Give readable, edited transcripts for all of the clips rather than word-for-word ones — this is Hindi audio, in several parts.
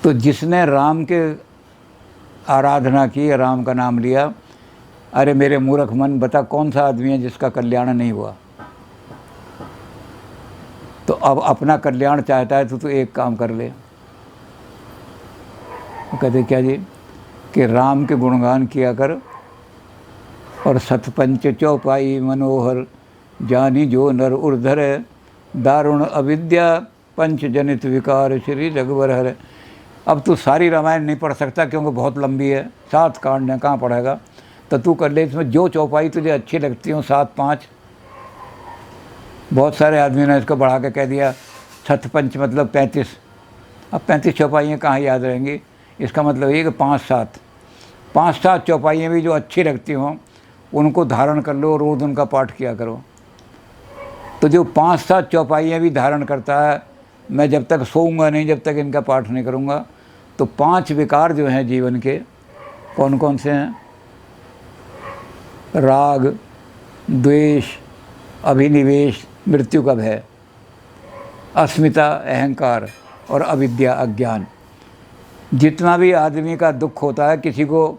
तो जिसने राम के आराधना की, राम का नाम लिया, अरे मेरे मूर्ख मन, बता कौन सा आदमी है जिसका कल्याण नहीं हुआ। तो अब अपना कल्याण चाहता है तो एक काम कर ले। वो कहते क्या जी, कि राम के गुणगान किया कर और सतपंच चौपाई मनोहर, जानी जो नर उर्धर, दारुण अविद्या पंच जनित विकार श्री रघुवर हर। अब तू सारी रामायण नहीं पढ़ सकता क्योंकि बहुत लंबी है, 7 कांड है, कहाँ पढ़ेगा। तो तू कर ले, इसमें जो चौपाई तुझे अच्छी लगती हो, 7 5। बहुत सारे आदमी ने इसको बढ़ा के कह दिया सतपंच मतलब 35। अब 35 चौपाइयाँ कहाँ याद रहेंगी। इसका मतलब ये कि 5 7 चौपाइयाँ भी जो अच्छी लगती हों उनको धारण कर लो, रोज़ उनका पाठ किया करो। तो जो 5 7 चौपाइयाँ भी धारण करता है, मैं जब तक सोऊंगा नहीं, जब तक इनका पाठ नहीं करूँगा। तो 5 विकार जो हैं जीवन के, कौन कौन से हैं? राग, द्वेष, अभिनिवेश, मृत्यु का भय, अस्मिता, अहंकार और अविद्या, अज्ञान। जितना भी आदमी का दुख होता है, किसी को,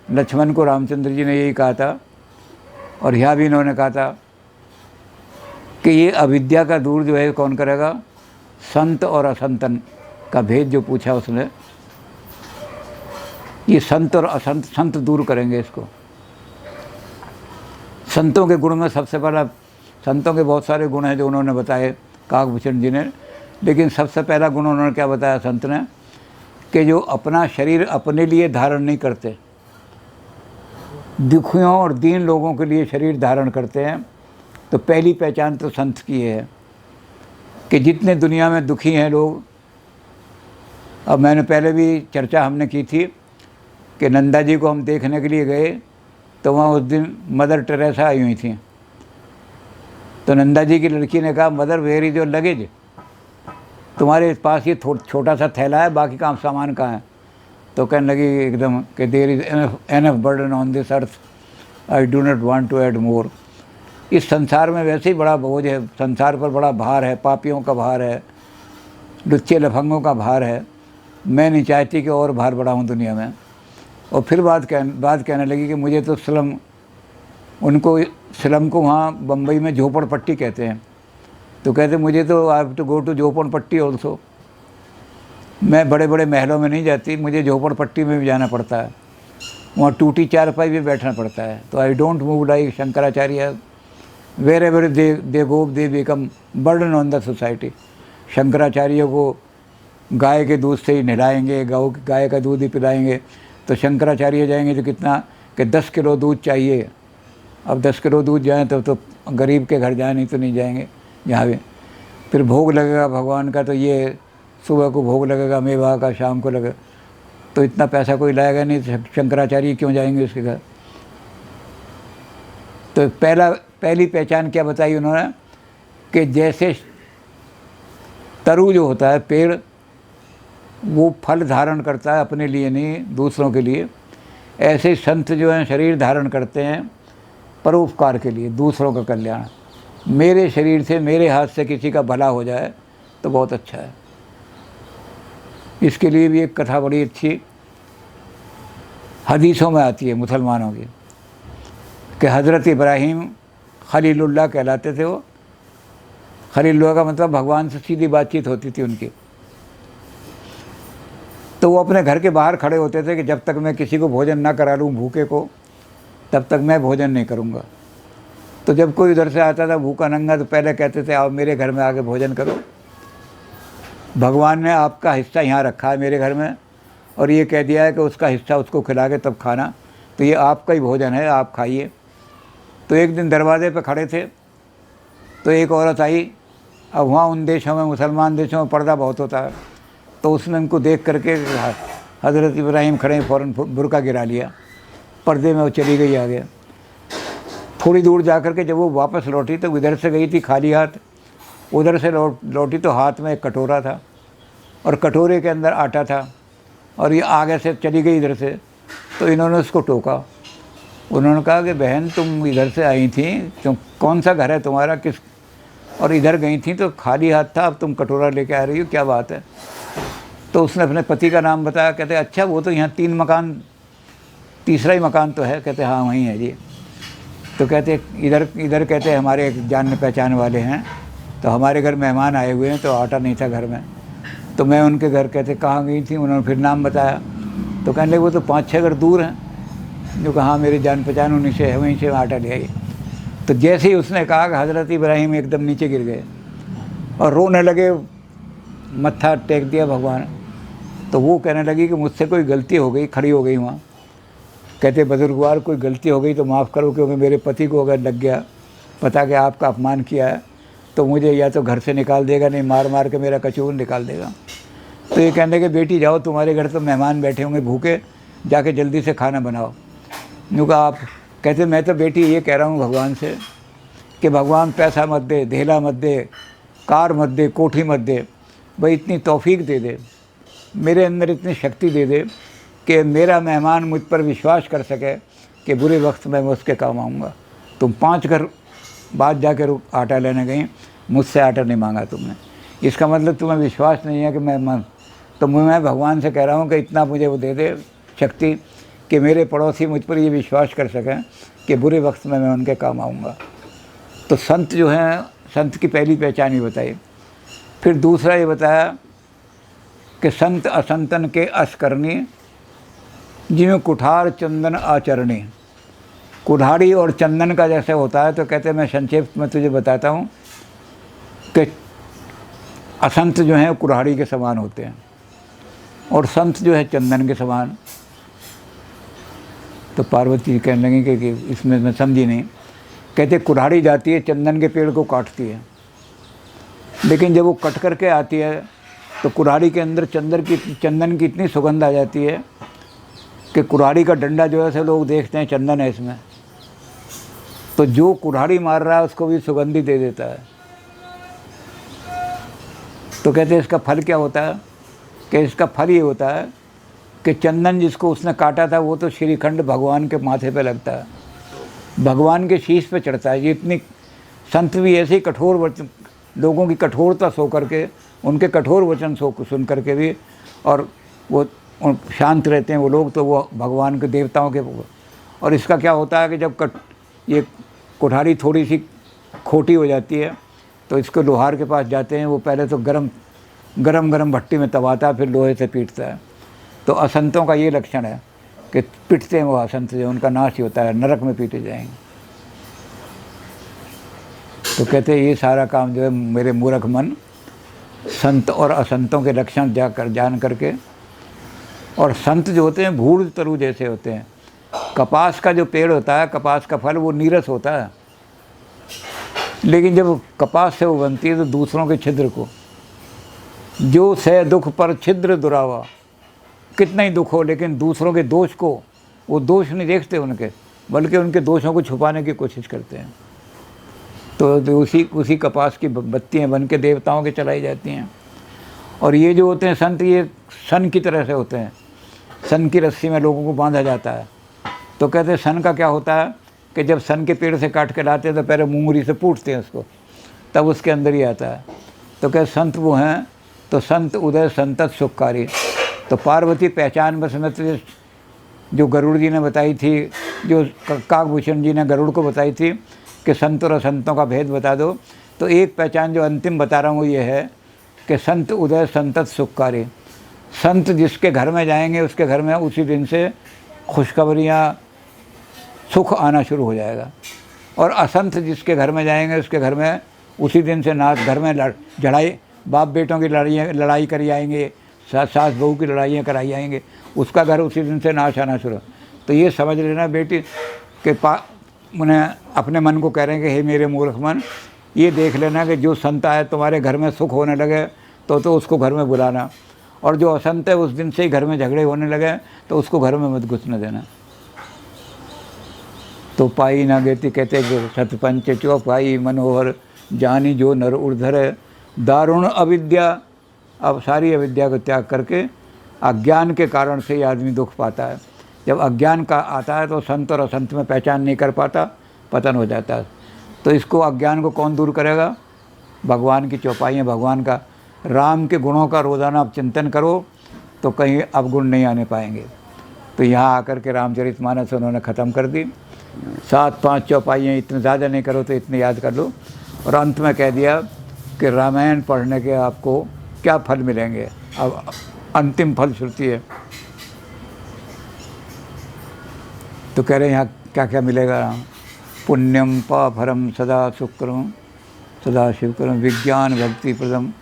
लक्ष्मण को रामचंद्र जी ने यही कहा था और यहाँ भी इन्होंने कहा था कि ये अविद्या का दूर जो है कौन करेगा? संत और असंतन का भेद जो पूछा उसने, ये संत और असंत, संत दूर करेंगे इसको। संतों के गुण में सबसे पहला, संतों के बहुत सारे गुण हैं जो उन्होंने बताए काकभूषण जी ने, लेकिन सबसे पहला गुण उन्होंने क्या बताया संत ने, कि जो अपना शरीर अपने लिए धारण नहीं करते, दुखियों और दीन लोगों के लिए शरीर धारण करते हैं। तो पहली पहचान तो संत की है कि जितने दुनिया में दुखी हैं लोग, अब मैंने पहले भी चर्चा हमने की थी कि नंदा जी को हम देखने के लिए गए तो वहाँ उस दिन मदर टेरेसा आई हुई थी। तो नंदा जी की लड़की ने कहा, mother where is your luggage, तुम्हारे पास ये छोटा सा थैला है, बाकी काम सामान कहाँ है? तो कहने लगी एकदम कि there is enough burden on this earth, I do not want to add more. इस संसार में वैसे ही बड़ा बोझ है, संसार पर बड़ा भार है, पापियों का भार है, लुच्चे लफंगों का भार है, मैं नहीं चाहती कि और भार बढ़ाऊँ दुनिया में। और फिर बात कहने लगी कि मुझे तो स्लम, उनको स्लम को वहाँ बम्बई में झोपड़पट्टी कहते हैं। तो कहते मुझे तो I have to go to झोपड़पट्टी ऑल्सो, मैं बड़े बड़े महलों में नहीं जाती, मुझे झोपड़पट्टी में भी जाना पड़ता है, वहाँ टूटी चारपाई भी बैठना पड़ता है। तो I don't move like Shankaracharya, wherever they go they become burden on the society. Shankaracharya को गाय के दूध से ही नहलाएंगे, गाय का दूध ही पिलाएंगे। तो शंकराचार्य जाएंगे तो कितना, कि 10 किलो दूध चाहिए। अब 10 किलो दूध जाएँ तो गरीब के घर जाए, नहीं तो नहीं जाएंगे जहाँ भी। फिर भोग लगेगा भगवान का, तो ये सुबह को भोग लगेगा मेवा का, शाम को लगेगा, तो इतना पैसा कोई लाएगा नहीं, तो शंकराचार्य क्यों जाएंगे उसके घर। तो पहली पहचान क्या बताई उन्होंने, कि जैसे तरु जो होता है पेड़, वो फल धारण करता है अपने लिए नहीं दूसरों के लिए, ऐसे संत जो हैं शरीर धारण करते हैं परोपकार के लिए, दूसरों का कल्याण। मेरे शरीर से, मेरे हाथ से किसी का भला हो जाए तो बहुत अच्छा है। इसके लिए भी एक कथा बड़ी अच्छी हदीसों में आती है मुसलमानों की, कि हज़रत इब्राहीम खलीलुल्लाह कहलाते थे। वो खलीलुल्लाह का मतलब भगवान से सीधी बातचीत होती थी उनकी। तो वो अपने घर के बाहर खड़े होते थे कि जब तक मैं किसी को भोजन ना करा लूँ भूखे को, तब तक मैं भोजन नहीं करूँगा। तो जब कोई उधर से आता था भूखा नंगा, तो पहले कहते थे आओ मेरे घर में आके भोजन करो, भगवान ने आपका हिस्सा यहाँ रखा है मेरे घर में, और ये कह दिया है कि उसका हिस्सा उसको खिला के तब खाना, तो ये आपका ही भोजन है, आप खाइए। तो एक दिन दरवाजे पे खड़े थे, तो एक औरत आई। अब वहाँ उन देशों में, मुसलमान देशों में पर्दा बहुत होता है, तो उसने उनको देख करके हज़रत इब्राहीम खड़े फ़ौरन बुर्का गिरा लिया, पर्दे में वो चली गई आगे। थोड़ी दूर जा कर के जब वो वापस लौटी तो इधर से गई थी खाली हाथ, उधर से लौटी तो हाथ में एक कटोरा था और कटोरे के अंदर आटा था, और ये आगे से चली गई इधर से। तो इन्होंने उसको टोका, उन्होंने कहा कि बहन तुम इधर से आई थी, तुम कौन सा घर है तुम्हारा, किस, और इधर गई थी तो खाली हाथ था, अब तुम कटोरा लेके आ रही हो, क्या बात है। तो उसने अपने पति का नाम बताया। कहते अच्छा वो तो यहाँ 3 मकान, तीसरा ही मकान तो है। कहते हाँ वहीं है जी। तो कहते इधर इधर कहते हमारे एक जान पहचान वाले हैं, तो हमारे घर मेहमान आए हुए हैं, तो आटा नहीं था घर में, तो मैं उनके घर कहते कहाँ गई थी, उन्होंने फिर नाम बताया। तो कहने लगे वो तो 5-6 घर दूर हैं। जो कहा मेरी जान पहचान उन्हीं से है, वहीं से आटा ले आई। तो जैसे ही उसने कहा कि हज़रत इब्राहिम एकदम नीचे गिर गए और रोने लगे, मत्था टेक दिया भगवान। तो वो कहने लगी कि मुझसे कोई गलती हो गई, खड़ी हो गई वहाँ। कहते बुजुर्गवार कोई गलती हो गई तो माफ़ करो, क्योंकि मेरे पति को अगर लग गया पता कि आपका अपमान किया है तो मुझे या तो घर से निकाल देगा, नहीं मार मार के मेरा कचूर निकाल देगा। तो ये कहने लगे बेटी जाओ, तुम्हारे घर तो मेहमान बैठे होंगे भूखे, जाके जल्दी से खाना बनाओ। यूँ कहा आप। कहते मैं तो बेटी ये कह रहा हूँ भगवान से कि भगवान पैसा मत दे, धेला मत दे, कार मत दे, कोठी मत दे, भाई इतनी तौफीक दे दे, मेरे अंदर इतनी शक्ति दे दे कि मेरा मेहमान मुझ पर विश्वास कर सके कि बुरे वक्त में मैं उसके काम आऊँगा। तुम 5 घर बाद जाकर आटा लेने गई, मुझसे आटा नहीं मांगा तुमने, इसका मतलब तुम्हें विश्वास नहीं है कि मैं भगवान से कह रहा हूँ कि इतना मुझे वो दे दे शक्ति कि मेरे पड़ोसी मुझ पर ये विश्वास कर सकें कि बुरे वक्त में मैं उनके काम आऊँगा। तो संत जो हैं, संत की पहली पहचान ही बताई। फिर दूसरा ये बताया कि संत असंतन के अस करनी, जिन्हें कुठार चंदन आचरणी। कुठारी और चंदन का जैसे होता है, तो कहते हैं मैं संक्षेप में तुझे बताता हूँ कि असंत जो हैं कुठारी के समान होते हैं और संत जो है चंदन के समान। तो पार्वती जी कहने लगी कि इसमें मैं समझी नहीं। कहते कुठारी जाती है चंदन के पेड़ को काटती है, लेकिन जब वो कट करके आती है तो कुठारी के अंदर चंदन की इतनी सुगंध आ जाती है कि कुठारी का डंडा जो है से लोग देखते हैं चंदन है इसमें, तो जो कुठारी मार रहा है उसको भी सुगंधी दे देता है। तो कहते हैं इसका फल क्या होता है, कि इसका फल ये होता है कि चंदन जिसको उसने काटा था वो तो श्रीखंड भगवान के माथे पे लगता है, भगवान के शीश पे चढ़ता है। ये इतनी संत भी ऐसे ही कठोर वचन, लोगों की कठोरता सो करके, उनके कठोर वचन सुन करके भी, और वो शांत रहते हैं वो लोग, तो वो भगवान के देवताओं के। और इसका क्या होता है कि जब ये कुठारी थोड़ी सी खोटी हो जाती है तो इसको लोहार के पास जाते हैं, वो पहले तो गरम भट्टी में तवाता है, फिर लोहे से पीटता है। तो असंतों का ये लक्षण है कि पीटते हैं वो असंत, जो उनका नाश ही होता है, नरक में पीटे जाएंगे। तो कहते हैं ये सारा काम जो है मेरे मूर्ख मन संत और असंतों के लक्षण जान करके, और संत जो होते हैं भूल तरु जैसे होते हैं। कपास का जो पेड़ होता है, कपास का फल वो नीरस होता है, लेकिन जब कपास से वो बनती है तो दूसरों के छिद्र को, जो सह दुख पर छिद्र दुरावा, कितना ही दुख हो लेकिन दूसरों के दोष को वो दोष नहीं देखते उनके, बल्कि उनके दोषों को छुपाने की कोशिश करते हैं। तो उसी कपास की बत्तियाँ बन के देवताओं के चलाई जाती हैं। और ये जो होते हैं संत, ये सन की तरह से होते हैं, सन की रस्सी में लोगों को बांधा जाता है। तो कहते हैं सन का क्या होता है कि जब सन के पेड़ से काट के लाते हैं तो पहले मुंगरी से पूछते हैं उसको, तब उसके अंदर ही आता है। तो कहते संत वो हैं, तो संत उदय संतत सुखकारी। तो पार्वती पहचान बस में तो जो गरुड़ जी ने बताई थी, जो काकभूषण जी ने गरुड़ को बताई थी कि संत और असंतों का भेद बता दो, तो एक पहचान जो अंतिम बता रहा हूँ ये है कि संत उदय संतत सुखकारी। संत जिसके घर में जाएंगे उसके घर में उसी दिन से खुशखबरियाँ, सुख आना शुरू हो जाएगा। और असंत जिसके घर में जाएंगे उसके घर में उसी दिन से ना घर में लड़ाई, बाप बेटों की लड़ाई करी आएंगे, सास बहू की लड़ाइयाँ कराई आएंगे, उसका घर उसी दिन से नाश आना शुरू। तो ये समझ लेना बेटी कि उन्हें अपने मन को कह रहे हैं कि हे मेरे मूर्ख मन, ये देख लेना कि जो संत आए तुम्हारे घर में सुख होने लगे तो उसको घर में बुलाना, और जो असंत है उस दिन से ही घर में झगड़े होने लगे तो उसको घर में मत घुसने देना। तो पाई ना गेती कहते सतपंच चौपाई मनोहर, जानी जो नर उर्धर दारुण अविद्या। अब सारी अविद्या को त्याग करके अज्ञान के कारण से ही आदमी दुख पाता है। जब अज्ञान का आता है तो संत और असंत में पहचान नहीं कर पाता, पतन हो जाता है। तो इसको अज्ञान को कौन दूर करेगा? भगवान की चौपाइयाँ, भगवान का, राम के गुणों का रोज़ाना आप चिंतन करो, तो कहीं अवगुण नहीं आने पाएंगे। तो यहाँ आकर के रामचरितमानस उन्होंने ख़त्म कर दी। 7-5 चौपाइयाँ, इतने ज़्यादा नहीं करो तो इतने याद कर लो। और अंत में कह दिया कि रामायण पढ़ने के आपको क्या फल मिलेंगे। अब अंतिम फल श्रुति है, तो कह रहे हैं यहाँ क्या क्या मिलेगा। पुण्यम पाफरम सदा शुक्रम सदा शिवकरम विज्ञान भक्ति प्रदम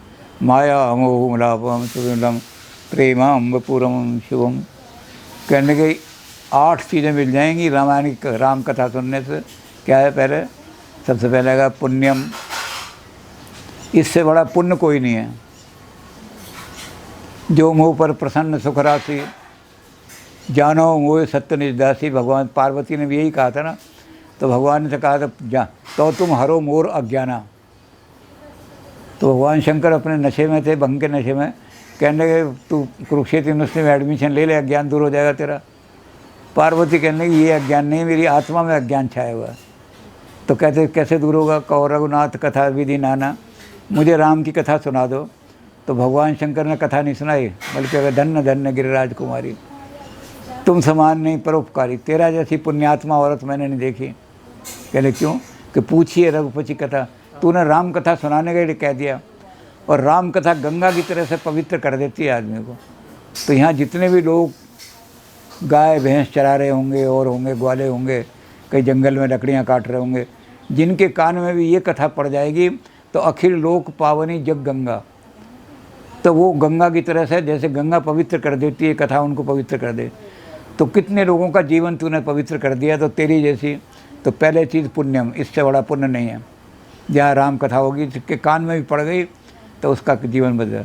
माया मोह मलापम सुविमलम प्रेमाम्बपुरम शिवम। कहने के 8 चीज़ें मिल जाएंगी रामायण की राम कथा सुनने से। क्या है? पहले सबसे पहले का पुण्यम, इससे बड़ा पुण्य कोई नहीं है। जो मुँह पर प्रसन्न सुख राशि जानो मोह सत्य निजदासी। भगवान पार्वती ने भी यही कहा था ना, तो भगवान ने तो कहा था तो तुम हरो मोर अज्ञाना। तो भगवान शंकर अपने नशे में थे, भंग के नशे में, कहने लगे तू कुरुक्षेत्र यूनिवर्सिटी में एडमिशन ले ले, अज्ञान दूर हो जाएगा तेरा। पार्वती कहने लगी ये अज्ञान नहीं, मेरी आत्मा में अज्ञान छाया हुआ है। तो कहते कैसे दूर होगा? कहो रघुनाथ कथा विधि नाना, मुझे राम की कथा सुना दो। तो भगवान शंकर ने कथा नहीं सुनाई, बल्कि अगर धन्य धन्य गिरिराज कुमारी, तुम समान नहीं परोपकारी, तेरा जैसी पुण्यात्मा औरत मैंने नहीं देखी। कहले क्यों? कि पूछिए रघुपति कथा, तूने राम कथा सुनाने के लिए कह दिया। और राम कथा गंगा की तरह से पवित्र कर देती है आदमी को। तो यहाँ जितने भी लोग गाय भैंस चरा रहे होंगे और होंगे ग्वाले होंगे, कई जंगल में लकड़ियाँ काट रहे होंगे, जिनके कान में भी ये कथा पड़ जाएगी तो अखिल लोक पावनी जग गंगा। तो वो गंगा की तरह से, जैसे गंगा पवित्र कर देती है, कथा उनको पवित्र कर दे। तो कितने लोगों का जीवन तूने पवित्र कर दिया। तो तेरी जैसी, तो पहले चीज़ पुण्यम, इससे बड़ा पुण्य नहीं है। जहाँ राम कथा होगी, जिसके कान में भी पड़ गई तो उसका जीवन बदल।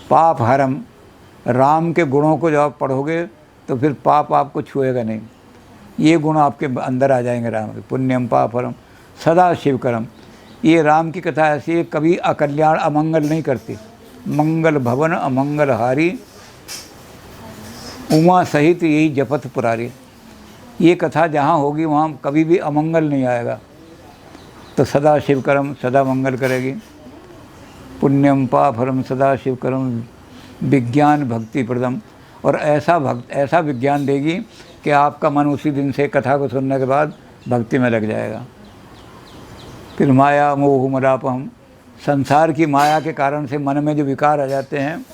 पाप हरम, राम के गुणों को जब आप पढ़ोगे तो फिर पाप आपको छुएगा नहीं। ये गुण आपके अंदर आ जाएंगे राम के। पुण्यम पाप हरम सदा शिवकरम, ये राम की कथा ऐसी है, कभी अकल्याण अमंगल नहीं करती। मंगल भवन अमंगल हारी, उमा सहित यही जपत पुरारी। ये कथा जहाँ होगी वहाँ कभी भी अमंगल नहीं आएगा। तो सदा शिवकरम, सदा मंगल करेगी। पुण्यम पाफरम सदा शिवकरम विज्ञान भक्ति प्रदम, और ऐसा विज्ञान देगी कि आपका मन उसी दिन से कथा को सुनने के बाद भक्ति में लग जाएगा। फिर माया मोह मलापहम, संसार की माया के कारण से मन में जो विकार आ जाते हैं,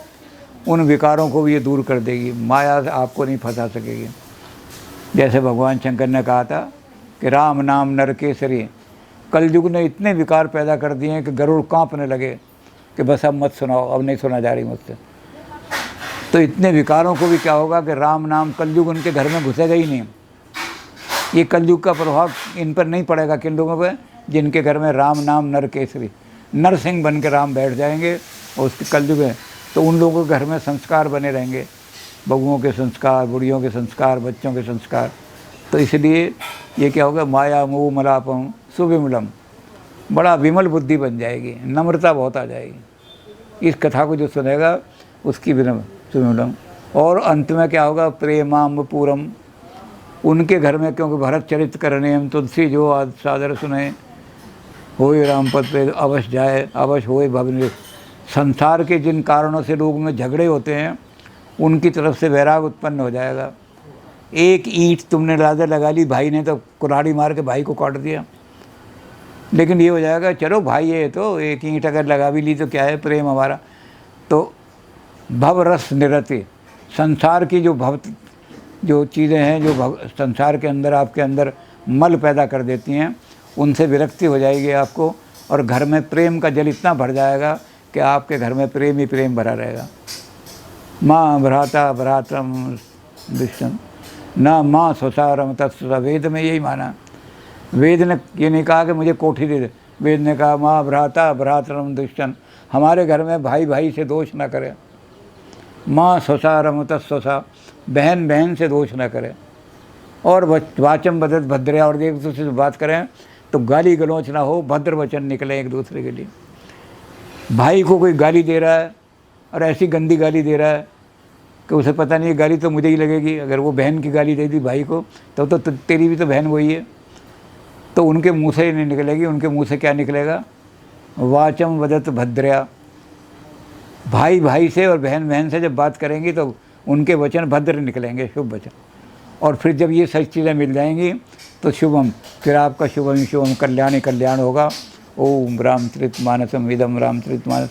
उन विकारों को भी ये दूर कर देगी। माया से आपको नहीं फंसा सकेगी। जैसे भगवान शंकर ने कहा था कि राम नाम नरकेसरी, कलयुग ने इतने विकार पैदा कर दिए हैं कि गरुड़ कांपने लगे कि बस अब मत सुनाओ, अब नहीं सुना जा रही मुझसे। तो इतने विकारों को भी क्या होगा कि राम नाम, कलयुग उनके घर में घुसेगा ही नहीं। ये कलयुग का प्रभाव इन पर नहीं पड़ेगा। किन लोगों पर? जिनके घर में राम नाम नरकेसरी, नरसिंह बन के राम बैठ जाएंगे और उसके कलयुग है, तो उन लोगों के घर में संस्कार बने रहेंगे, बबुओं के संस्कार, बुढ़ियों के संस्कार, बच्चों के संस्कार। तो इसलिए ये क्या होगा? माया मोह मलापम सुविमलम, बड़ा विमल बुद्धि बन जाएगी, नम्रता बहुत आ जाएगी। इस कथा को जो सुनेगा उसकी विनम्र सुविमलम। और अंत में क्या होगा? प्रेमाम्बपुरम, उनके घर में, क्योंकि भरत चरित करने हम तुलसी जो आज सादर सुने, होए रामपद पे अवश्य जाए, अवश्य होए भवन। संसार के जिन कारणों से लोगों में झगड़े होते हैं, उनकी तरफ से वैराग उत्पन्न हो जाएगा। एक ईंट तुमने लादर लगा ली, भाई ने तो कुल्हाड़ी मार के भाई को काट दिया, लेकिन ये हो जाएगा चलो भाई है तो एक ईंट अगर लगा भी ली तो क्या है, प्रेम हमारा। तो भव रस निरति, संसार की जो चीज़ें हैं, जो संसार के अंदर आपके अंदर मल पैदा कर देती हैं, उनसे विरक्ति हो जाएगी आपको। और घर में प्रेम का जल इतना भर जाएगा कि आपके घर में प्रेम ही प्रेम भरा रहेगा। माँ भ्राता भ्रातरम दुष्टम न माँ सुसारम तत्सुता, वेद में यही माना। वेद ने ये नहीं कहा कि मुझे कोठी दे दे, वेद ने कहा माँ भ्राता भ्रातरम दुष्टन, हमारे घर में भाई भाई से दोष ना करे। माँ सुसारम तत्सुता, बहन बहन से दोष ना करे। और वाचम बदत भद्रया, और एक दूसरे से बात करें तो गाली गलौच ना हो, भद्र वचन निकले एक दूसरे के लिए। भाई को कोई गाली दे रहा है और ऐसी गंदी गाली दे रहा है कि उसे पता नहीं गाली तो मुझे ही लगेगी। अगर वो बहन की गाली दे दी भाई को तो तेरी भी तो बहन वही है, तो उनके मुँह से ही नहीं निकलेगी। उनके मुँह से क्या निकलेगा? वाचम वदत भद्रया, भाई भाई से और बहन बहन से जब बात करेंगी तो उनके वचन भद्र निकलेंगे, शुभ वचन। और फिर जब ये सच चीज़ें मिल जाएंगी तो शुभम, फिर आपका शुभम शुभम कल्याण कल्याण होगा। ओम रामचरितमानसम इदम रामचरितमानस।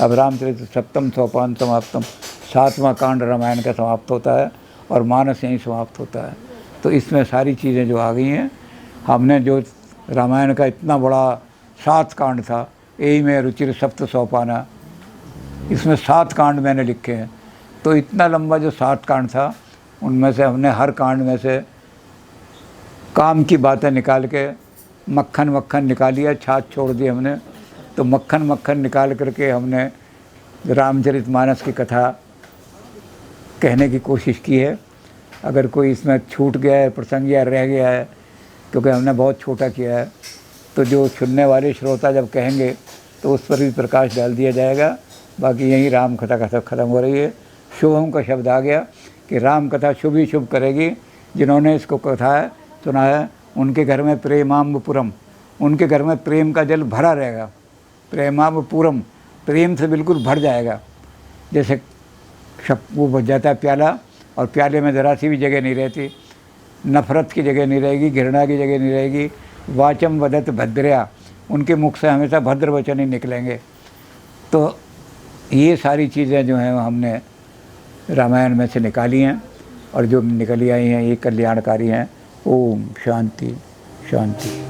अब रामचरित सप्तम सोपान समाप्तम, 7वां कांड रामायण का समाप्त होता है और मानस यहीं समाप्त होता है। तो इसमें सारी चीज़ें जो आ गई हैं, हमने जो रामायण का इतना बड़ा 7 कांड था, यही में रुचिर सप्त सोपाना, इसमें 7 कांड मैंने लिखे हैं। तो इतना लंबा जो 7 कांड था, उनमें से हमने हर कांड में से काम की बातें निकाल के मक्खन मक्खन निकालिया, छाछ छोड़ दी हमने। तो मक्खन मक्खन निकाल करके हमने रामचरितमानस की कथा कहने की कोशिश की है। अगर कोई इसमें छूट गया है प्रसंग या रह गया है, क्योंकि हमने बहुत छोटा किया है, तो जो सुनने वाले श्रोता जब कहेंगे तो उस पर भी प्रकाश डाल दिया जाएगा। बाकी यही राम कथा ख़त्म हो रही है। शुभम का शब्द आ गया कि राम कथा शुभ ही शुभ करेगी। जिन्होंने इसको कथा है सुना है, उनके घर में प्रेमाम्बपुरम, उनके घर में प्रेम का जल भरा रहेगा। प्रेमाम्बपुरम, प्रेम से बिल्कुल भर जाएगा। जैसे वो भर जाता है प्याला, और प्याले में ज़रा सी भी जगह नहीं रहती, नफ़रत की जगह नहीं रहेगी, घृणा की जगह नहीं रहेगी। वाचम वदत भद्रया, उनके मुख से हमेशा भद्र वचन ही निकलेंगे। तो ये सारी चीज़ें जो हैं हमने रामायण में से निकाली हैं, और जो निकली आई हैं ये कल्याणकारी हैं। ओम शांति शांति।